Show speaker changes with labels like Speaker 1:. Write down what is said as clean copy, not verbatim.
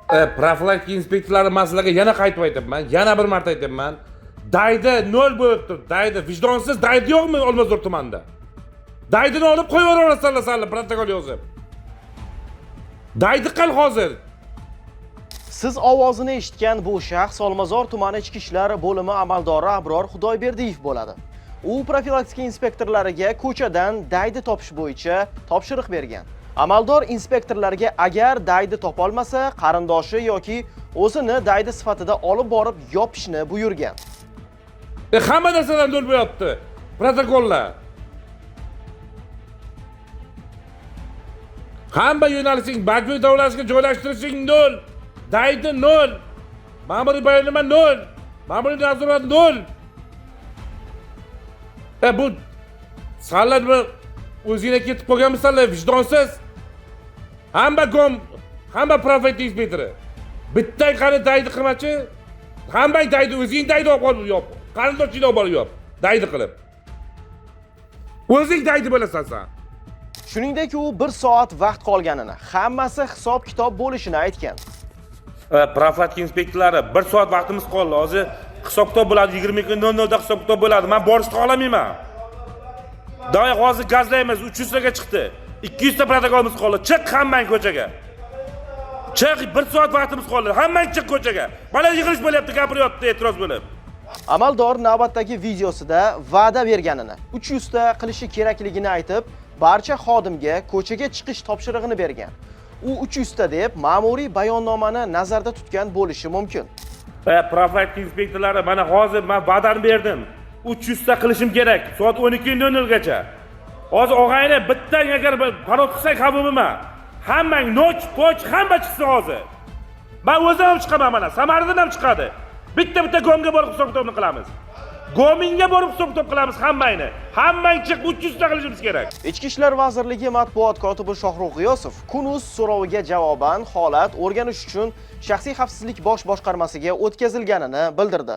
Speaker 1: Profilaktika inspektorlari masalasiga yana qaytib aytaman. Yana bir marta aytaman. Daydi 0 bo'lib turibdi. Daydi vijdonsiz daydi yo'qmi Olmazor tumanida? Daydini olib qo'yaveraverasizlar sal protokol yozib. Daydi qal hozir.
Speaker 2: Siz ovozini eshitgan bu shaxs Olmazor tumani ichki ishlar bo'limi amaldori Abror Xudoyberdiyev bo'ladi. U profilaktika inspektorlariga ko'chadan daydi topish bo'yicha topshiriq bergan. Amaldor inspektorlarga agar daydi topolmasa, qarindoshi yoki o'zini daydi sifatida olib borib yopishni buyurgan.
Speaker 1: Hamma narsadan nol bo'lyapti. Protokollar. Hamma yo'nalishing majburiy davolashga joylashtirishing nol. Daydi nol. Ma'muriy bayonnoma nol. Ma'muriy nazorat nol. Bu sanlar o'zingga ketib qolganmisanlar, vijdonsiz. Hamma profilaktika inspektori. Bittay qani daydi qilmachi. Hamma daydi o'zing daydi olib qolib yop. Qarindoshingni olib borib yop. Daydi qilib. O'zing daydi bo'lasan sen.
Speaker 2: Shuningdek, u 1 soat vaqt qolganini, hammasi hisob-kitob bo'lishini aytgan.
Speaker 1: Profilaktika inspektorlari 1 soat vaqtimiz qoldi. Hozir hisob-kitob bo'ladi, 22:00 da hisob-kitob bo'ladi. Men borishni xohlamayman. Doy hozir gazlaymiz, 300 taga chiqdi. 200 ta protokolimiz qoldi. Chiq hammang ko'chaga. Chiq, 1 soat vaqtimiz qoldi. Hammang chiq ko'chaga. Mana yig'ilish bo'lyapti, gapiryapti e'tiroz bo'lib.
Speaker 2: Amaldor navbatdagi videosida va'da berganini, 300 ta qilishi kerakligini aytib, barcha xodimga ko'chaga chiqish topshirig'ini bergan. U 300 ta deb ma'muriy bayonnomani nazarda tutgan bo'lishi mumkin.
Speaker 1: Profilaktika inspektorlari, mana hozir men va'dani berdim. 300 ta qilishim kerak soat 12:00 gacha. Hozir og'ayni bittadan agar parod qilsak xavfimman. Hammang poch hamma chiqsin hozir. Men o'zim ham chiqaman mana, Samaradan ham chiqadi. Bitta gomga borib hisob-kitobni qilamiz. Gominga borib hisob-kitob qilamiz hammangni. Hammang chiq, 300 ta qilishimiz kerak.
Speaker 2: Ichki ishlar vazirligi matbuot kotibi Shohrux G'iyosov Kun.uz so'roviga javoban holat o'rganish uchun shaxsiy xavfsizlik bosh boshqarmasiga o'tkazilganini bildirdi.